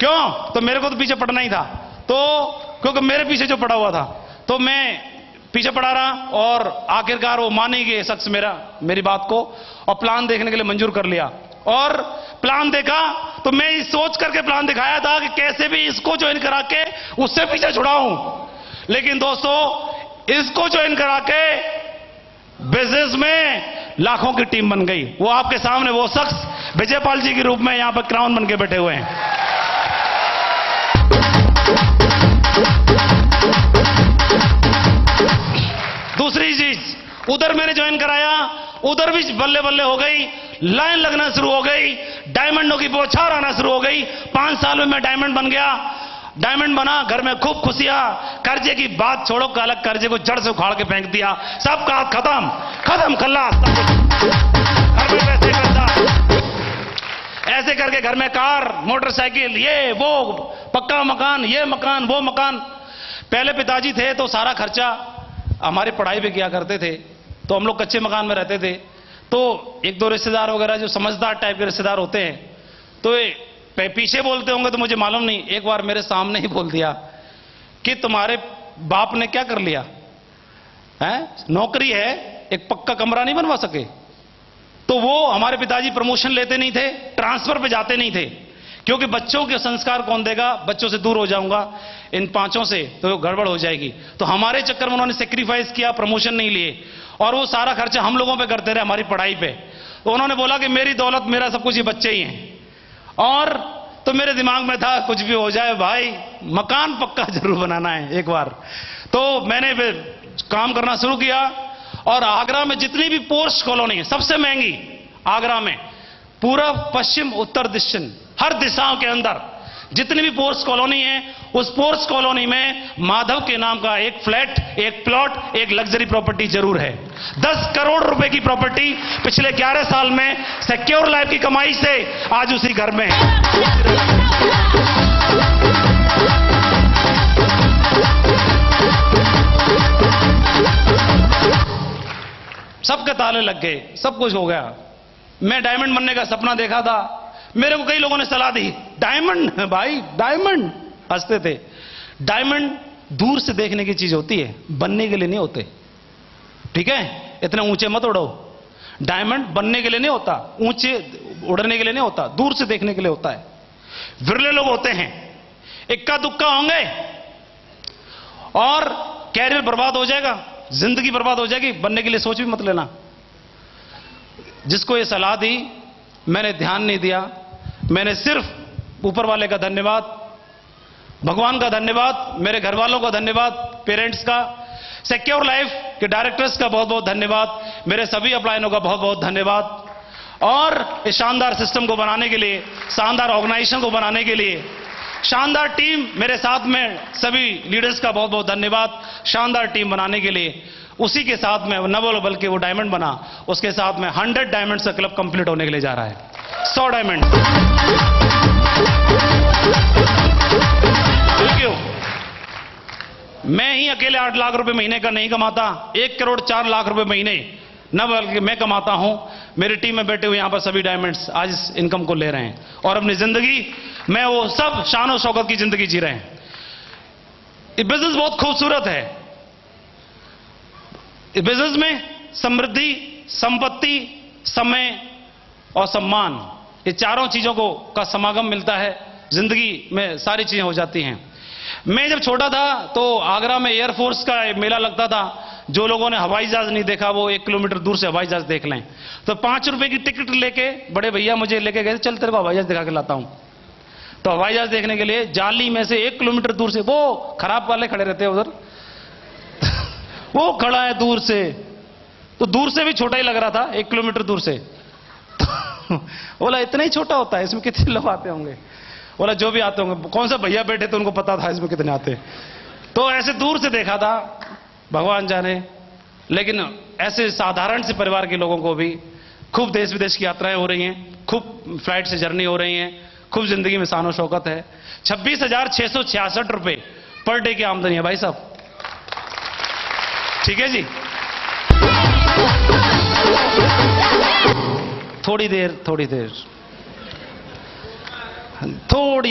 क्यों? तो मेरे को तो पीछे पड़ना ही था, तो क्योंकि मेरे पीछे जो पड़ा हुआ था, तो मैं पीछे पड़ा रहा। और आखिरकार वो मान ही गए शख्स मेरी बात को, और प्लान देखने के लिए मंजूर कर लिया। और प्लान देखा तो मैं इस सोच करके प्लान दिखाया था कि कैसे भी इसको ज्वाइन करा के उससे पीछे छुड़ाऊं। लेकिन दोस्तों, इसको ज्वाइन करा के बिजनेस में लाखों की टीम बन गई। वो आपके सामने वो शख्स विजयपाल जी के रूप में यहां पर क्राउन बन के बैठे हुए हैं। दूसरी चीज, उधर मैंने ज्वाइन कराया, उधर भी बल्ले बल्ले हो गई, लाइन लगना शुरू हो गई, डायमंडों की बौछार आना शुरू हो गई। 5 साल में मैं डायमंड बन गया। डायमंड बना, घर में खूब खुशियां, कर्जे की बात छोड़ो, काला कर्जे को जड़ से उखाड़ के फेंक दिया, सब का खत्म खत्म खल्लास, घर में पैसे करता, ऐसे करके घर में कार, मोटरसाइकिल, ये वो, पक्का मकान, ये मकान, वो मकान। पहले पिताजी थे तो सारा खर्चा हमारी पढ़ाई पे किया करते थे, तो हम लोग कच्चे मकान में रहते थे। तो 1-2 रिश्तेदार वगैरह जो समझदार टाइप के रिश्तेदार होते हैं, तो पीछे बोलते होंगे तो मुझे मालूम नहीं, एक बार मेरे सामने ही बोल दिया कि तुम्हारे बाप ने क्या कर लिया है, नौकरी है, एक पक्का कमरा नहीं बनवा सके। तो वो हमारे पिताजी प्रमोशन लेते नहीं थे, ट्रांसफर पे जाते नहीं थे, क्योंकि बच्चों के संस्कार कौन देगा, बच्चों से दूर हो जाऊंगा इन 5 से तो गड़बड़ हो जाएगी। तो हमारे चक्कर में उन्होंने सेक्रीफाइस किया, प्रमोशन नहीं लिए, और वो सारा खर्चा हम लोगों पे करते रहे, हमारी पढ़ाई पे। तो उन्होंने बोला कि मेरी दौलत, मेरा सब कुछ, ये बच्चे ही हैं। और तो मेरे दिमाग में था कुछ भी हो जाए भाई, मकान पक्का जरूर बनाना है एक बार। तो मैंने फिर काम करना शुरू किया, और आगरा में जितनी भी पोस्ट कॉलोनी है, सबसे महंगी आगरा में, पूर्व पश्चिम उत्तर दक्षिण हर दिशाओं के अंदर जितनी भी पोस्ट कॉलोनी है, उस पोस्ट कॉलोनी में माधव के नाम का एक फ्लैट, एक प्लॉट, एक लग्जरी प्रॉपर्टी जरूर है। 10 करोड़ रुपए की प्रॉपर्टी पिछले 11 साल में सिक्योर लाइफ की कमाई से आज उसी घर में है। सबके ताले लग गए, सब कुछ हो गया। मैं डायमंड बनने का सपना देखा था, मेरे को कई लोगों ने सलाह दी, डायमंड भाई डायमंड, हंसते थे। डायमंड दूर से देखने की चीज होती है, बनने के लिए नहीं होते, ठीक है, इतने ऊंचे मत उड़ो। डायमंड बनने के लिए नहीं होता, ऊंचे उड़ने के लिए नहीं होता, दूर से देखने के लिए होता है। विरले लोग होते हैं, इक्का दुक्का होंगे और कैरियर बर्बाद हो जाएगा, जिंदगी बर्बाद हो जाएगी, बनने के लिए सोच भी मत लेना। जिसको ये सलाह दी मैंने ध्यान नहीं दिया, मैंने सिर्फ ऊपर वाले का धन्यवाद, भगवान का धन्यवाद, मेरे घर वालों का धन्यवाद, पेरेंट्स का, सिक्योर लाइफ के डायरेक्टर्स का बहुत बहुत धन्यवाद, मेरे सभी अपलाइनों का बहुत बहुत धन्यवाद, और इस शानदार सिस्टम को बनाने के लिए, शानदार ऑर्गेनाइजेशन को बनाने के लिए, शानदार टीम मेरे साथ में सभी लीडर्स का बहुत बहुत धन्यवाद, शानदार टीम बनाने के लिए। उसी के साथ में न बोलो बल्कि वो डायमंड बना, उसके साथ में 100 डायमंड्स का क्लब कंप्लीट होने के लिए जा रहा है, 100 डायमंड। Thank you. मैं ही अकेले 8 लाख रुपए महीने का नहीं कमाता, 1 करोड़ 4 लाख रुपए महीने न बल्कि मैं कमाता हूं। मेरी टीम में बैठे हुए यहां पर सभी डायमंड्स आज इस इनकम को ले रहे हैं, और अपनी जिंदगी में वो सब शान और शौकत की जिंदगी जी रहे हैं। ये बिजनेस बहुत खूबसूरत है। इस बिजनेस में समृद्धि, संपत्ति, समय और सम्मान, ये चारों चीजों को का समागम मिलता है, जिंदगी में सारी चीजें हो जाती हैं। मैं जब छोटा था तो आगरा में एयरफोर्स का मेला लगता था। जो लोगों ने हवाई जहाज नहीं देखा वो 1 किलोमीटर दूर से हवाई जहाज देख लें। तो 5 रुपए की टिकट लेके बड़े भैया मुझे लेके गए, चल तेरे को हवाई जहाज दिखा के लाता हूं। तो हवाई जहाज देखने के लिए जाली में से 1 किलोमीटर दूर से, वो खराब वाले खड़े रहते हैं उधर वो खड़ा है दूर से, तो दूर से भी छोटा ही लग रहा था, 1 किलोमीटर दूर से। तो बोला इतना ही छोटा होता है, इसमें कितने लोग आते होंगे? बोला जो भी आते होंगे। कौन सा भैया बैठे थे उनको पता था इसमें कितने आते। तो ऐसे दूर से देखा था, भगवान जाने। लेकिन ऐसे साधारण से परिवार के लोगों को भी खूब देश विदेश की यात्राएं हो रही हैं, खूब फ्लाइट से जर्नी हो रही हैं, खूब जिंदगी में शान और शौकत है। 26,666 रुपए पर डे की आमदनी है भाई साहब, ठीक है जी। थोड़ी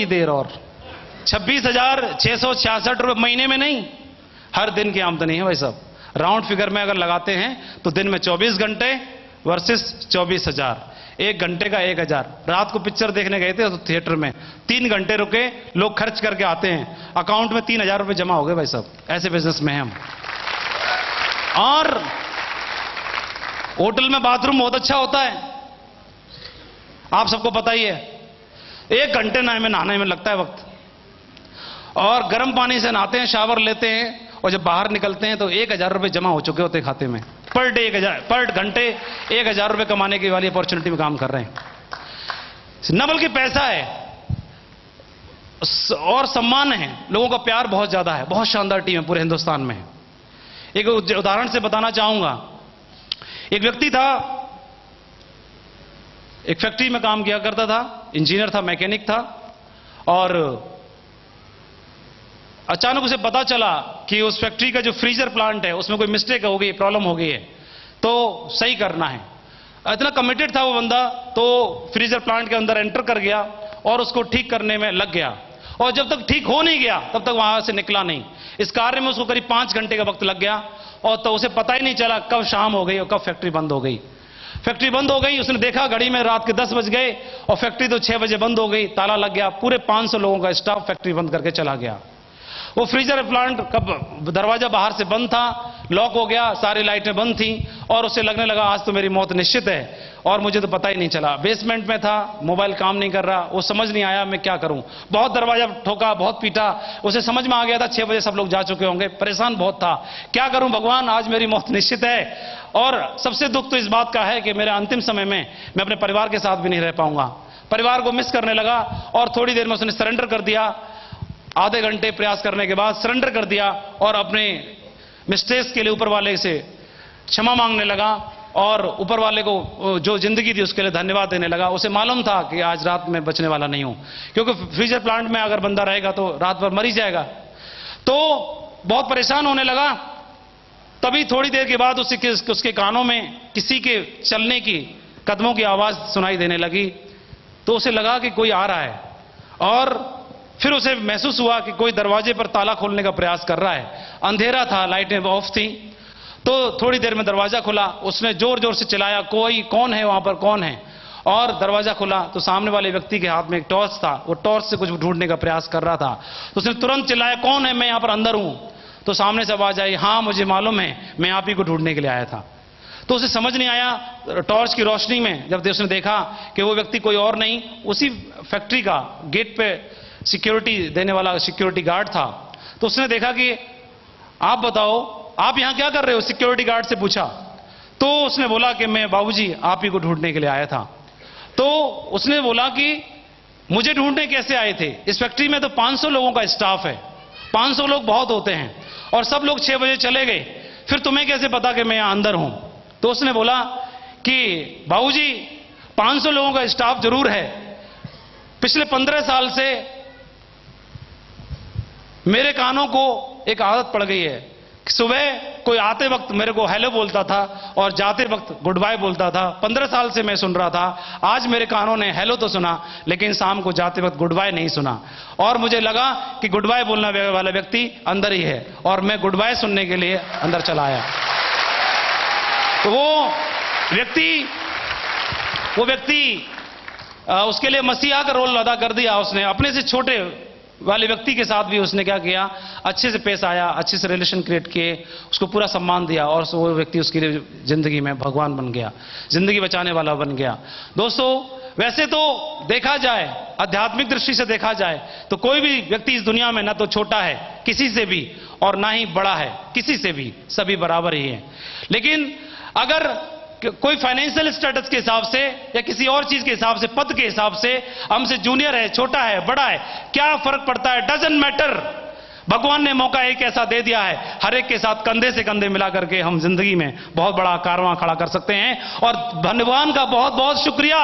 देर और 26,666 रुपए महीने में नहीं, हर दिन की आमदनी है भाई साहब। राउंड फिगर में अगर लगाते हैं तो दिन में 24 घंटे वर्सेस 24,000, 1 घंटे का 1,000। रात को पिक्चर देखने गए थे तो थिएटर में 3 घंटे रुके, लोग खर्च करके आते हैं, अकाउंट में 3,000 रुपए जमा हो गए भाई साहब। ऐसे बिजनेस में हैं हम। और होटल में बाथरूम बहुत अच्छा होता है, आप सबको पता ही है। 1 घंटे नहाने में लगता है वक्त, और गर्म पानी से नहाते हैं, शावर लेते हैं, और जब बाहर निकलते हैं तो 1000 रुपए जमा हो चुके होते हैं खाते में। पर डे 1000, पर घंटे 1000 रुपए कमाने की वाली अपॉर्चुनिटी में काम कर रहे हैं। न बल्कि पैसा है और सम्मान है, लोगों का प्यार बहुत ज्यादा है। बहुत शानदार टीम है पूरे हिंदुस्तान में। एक उदाहरण से बताना चाहूंगा। एक व्यक्ति था, एक फैक्ट्री में काम किया करता था, इंजीनियर था, मैकेनिक था, और अचानक उसे पता चला कि उस फैक्ट्री का जो फ्रीजर प्लांट है उसमें कोई मिस्टेक हो गई, प्रॉब्लम हो गई है, तो सही करना है। इतना कमिटेड था वो बंदा, तो फ्रीजर प्लांट के अंदर एंटर कर गया और उसको ठीक करने में लग गया, और जब तक ठीक हो नहीं गया तब तक वहां से निकला नहीं। इस कार्य में उसको करीब 5 घंटे का वक्त लग गया, और तो उसे पता ही नहीं चला कब शाम हो गई और कब फैक्ट्री बंद हो गई। फैक्ट्री बंद हो गई, उसने देखा घड़ी में रात के 10 बज गए, और फैक्ट्री तो 6 बजे बंद हो गई, ताला लग गया। पूरे 500 लोगों का स्टाफ फैक्ट्री बंद करके चला गया। वो फ्रीजर प्लांट का दरवाजा बाहर से बंद था, लॉक हो गया, सारी लाइटें बंद थी, और उसे लगने लगा आज तो मेरी मौत निश्चित है, और मुझे तो पता ही नहीं चला। बेसमेंट में था, मोबाइल काम नहीं कर रहा, वो समझ नहीं आया मैं क्या करूं। बहुत दरवाजा ठोका, बहुत पीटा, उसे समझ में आ गया था 6 बजे सब लोग जा चुके होंगे। परेशान बहुत था, क्या करूं भगवान, आज मेरी मौत निश्चित है। और सबसे दुख तो इस बात का है कि मेरे अंतिम समय में मैं अपने परिवार के साथ भी नहीं रह पाऊंगा। परिवार को मिस करने लगा, और थोड़ी देर में उसने सरेंडर कर दिया। आधे घंटे प्रयास करने के बाद सरेंडर कर दिया, और अपने मिस्टेक्स के लिए ऊपर वाले से क्षमा मांगने लगा, और ऊपर वाले को जो जिंदगी थी उसके लिए धन्यवाद देने लगा। उसे मालूम था कि आज रात में बचने वाला नहीं हूं, क्योंकि फ्रीजर प्लांट में अगर बंदा रहेगा तो रात भर मर ही जाएगा। तो बहुत परेशान होने लगा। तभी थोड़ी देर के बाद उसके कानों में किसी के चलने की, कदमों की आवाज सुनाई देने लगी। तो उसे लगा कि कोई आ रहा है, और फिर उसे महसूस हुआ कि कोई दरवाजे पर ताला खोलने का प्रयास कर रहा है। अंधेरा था, लाइटें ऑफ थी। तो थोड़ी देर में दरवाजा खुला, उसने जोर जोर से चिल्लाया, कोई कौन है वहां पर, कौन है। और दरवाजा खुला तो सामने वाले व्यक्ति के हाथ में एक टॉर्च था, वो टॉर्च से कुछ ढूंढने का प्रयास कर रहा था। तो उसने तुरंत चिल्लाया, कौन है, मैं यहां पर अंदर हूं। तो सामने से आवाज आई, हाँ मुझे मालूम है, मैं आप ही को ढूंढने के लिए आया था। तो उसे समझ नहीं आया, टॉर्च की रोशनी में जब उसने देखा कि वो व्यक्ति कोई और नहीं, उसी फैक्ट्री का गेट पे सिक्योरिटी देने वाला सिक्योरिटी गार्ड था। तो उसने देखा कि आप बताओ आप यहां क्या कर रहे हो, सिक्योरिटी गार्ड से पूछा। तो उसने बोला कि मैं बाबूजी आप ही को ढूंढने के लिए आया था। तो उसने बोला कि मुझे ढूंढने कैसे आए थे, इस फैक्ट्री में तो 500 लोगों का स्टाफ है, 500 लोग बहुत होते हैं, और सब लोग 6 बजे चले गए, फिर तुम्हें कैसे पता कि मैं यहां अंदर हूं। तो उसने बोला कि बाबूजी 500 लोगों का स्टाफ जरूर है, पिछले 15 साल से मेरे कानों को एक आदत पड़ गई है, सुबह कोई आते वक्त मेरे को हेलो बोलता था और जाते वक्त गुड बाय बोलता था। 15 साल से मैं सुन रहा था, आज मेरे कानों ने हेलो तो सुना लेकिन शाम को जाते वक्त गुड बाय नहीं सुना, और मुझे लगा कि गुड बाय बोलने वाला व्यक्ति अंदर ही है, और मैं गुड बाय सुनने के लिए अंदर चला आया। तो वो व्यक्ति उसके लिए मसीहा का रोल अदा कर दिया उसने। अपने से छोटे वाले व्यक्ति के साथ भी उसने क्या किया, अच्छे से पेश आया, अच्छे से रिलेशन क्रिएट किए, उसको पूरा सम्मान दिया, और वो व्यक्ति उसकी जिंदगी में भगवान बन गया, जिंदगी बचाने वाला बन गया। दोस्तों वैसे तो देखा जाए, आध्यात्मिक दृष्टि से देखा जाए तो कोई भी व्यक्ति इस दुनिया में ना तो छोटा है किसी से भी, और ना ही बड़ा है किसी से भी, सभी बराबर ही है। लेकिन अगर कोई फाइनेंशियल स्टेटस के हिसाब से या किसी और चीज के हिसाब से, पद के हिसाब से हमसे जूनियर है, छोटा है, बड़ा है, क्या फर्क पड़ता है, डजंट मैटर। भगवान ने मौका एक ऐसा दे दिया है, हर एक के साथ कंधे से कंधे मिला करके हम जिंदगी में बहुत बड़ा कारवां खड़ा कर सकते हैं। और भगवान का बहुत बहुत शुक्रिया,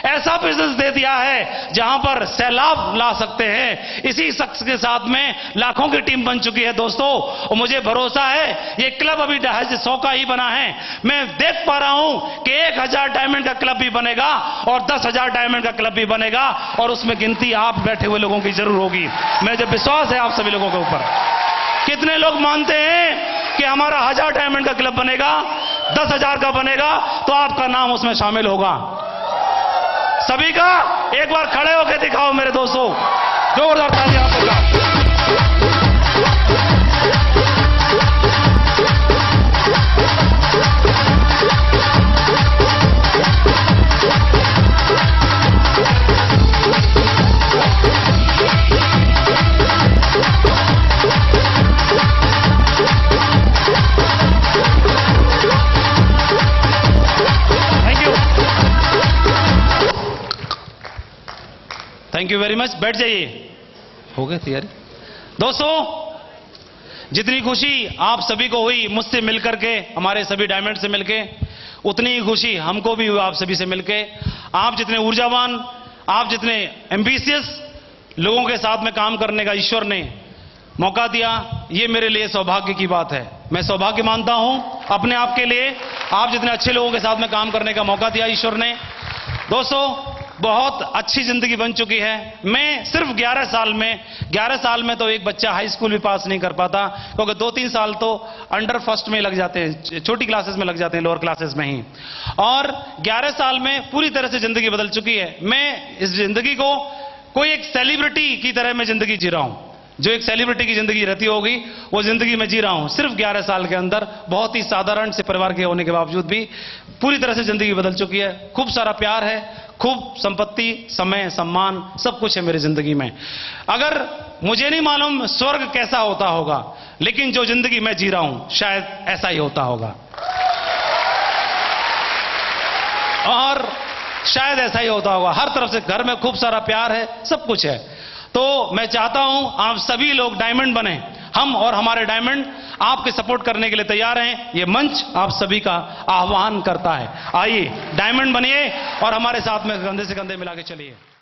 ऐसा बिजनेस दे दिया है जहां पर सैलाब ला सकते हैं। इसी शख्स के साथ में लाखों की टीम बन चुकी है दोस्तों, और मुझे भरोसा है ये क्लब अभी 100 का ही बना है। मैं देख पा रहा हूं कि 1000 डायमंड का क्लब भी बनेगा और 10,000 डायमंड का क्लब भी बनेगा, और उसमें गिनती आप बैठे हुए लोगों की जरूर होगी। मैं जब विश्वास है आप सभी लोगों के ऊपर। कितने लोग मानते हैं कि हमारा 1000 डायमंड का क्लब बनेगा, 10,000 का बनेगा, तो आपका नाम उसमें शामिल होगा। सभी का एक बार खड़े होकर दिखाओ मेरे दोस्तों, जोरदार तालियां आप लोग। थैंक यू वेरी मच, बैठ जाइए। हो गए तैयारी? दोस्तों, जितनी खुशी आप सभी को हुई मुझसे मिलकर के, हमारे सभी डायमंड से मिलके, उतनी ही खुशी हमको भी हुई आप सभी से मिलके। आप जितने ऊर्जावान, आप जितने एम्बिशियस लोगों के साथ में काम करने का ईश्वर ने मौका दिया, ये मेरे लिए सौभाग्य की बात है। मैं सौभाग्य मानता हूं अपने आप के लिए, आप जितने अच्छे लोगों के साथ में काम करने का मौका दिया ईश्वर ने। दोस्तों, बहुत अच्छी जिंदगी बन चुकी है। मैं सिर्फ 11 साल में तो एक बच्चा हाई स्कूल भी पास नहीं कर पाता, क्योंकि 2-3 साल तो अंडर फर्स्ट में लग जाते हैं, छोटी क्लासेस में लग जाते हैं, लोअर क्लासेस में ही। और 11 साल में पूरी तरह से जिंदगी बदल चुकी है। मैं इस जिंदगी को कोई एक सेलिब्रिटी की तरह मैं जिंदगी जी रहा हूं। जो एक सेलिब्रिटी की जिंदगी रहती होगी वो जिंदगी में जी रहा हूं। सिर्फ 11 साल के अंदर बहुत ही साधारण से परिवार के होने के बावजूद भी पूरी तरह से जिंदगी बदल चुकी है। खूब सारा प्यार है, खूब संपत्ति, समय, सम्मान, सब कुछ है मेरी जिंदगी में। अगर मुझे नहीं मालूम स्वर्ग कैसा होता होगा, लेकिन जो जिंदगी मैं जी रहा हूं शायद ऐसा ही होता होगा, और शायद ऐसा ही होता होगा। हर तरफ से घर में खूब सारा प्यार है, सब कुछ है। तो मैं चाहता हूं आप सभी लोग डायमंड बने। हम और हमारे डायमंड आपके सपोर्ट करने के लिए तैयार हैं। ये मंच आप सभी का आह्वान करता है। आइए डायमंड बनिए और हमारे साथ में कंधे से कंधे मिला के चलिए।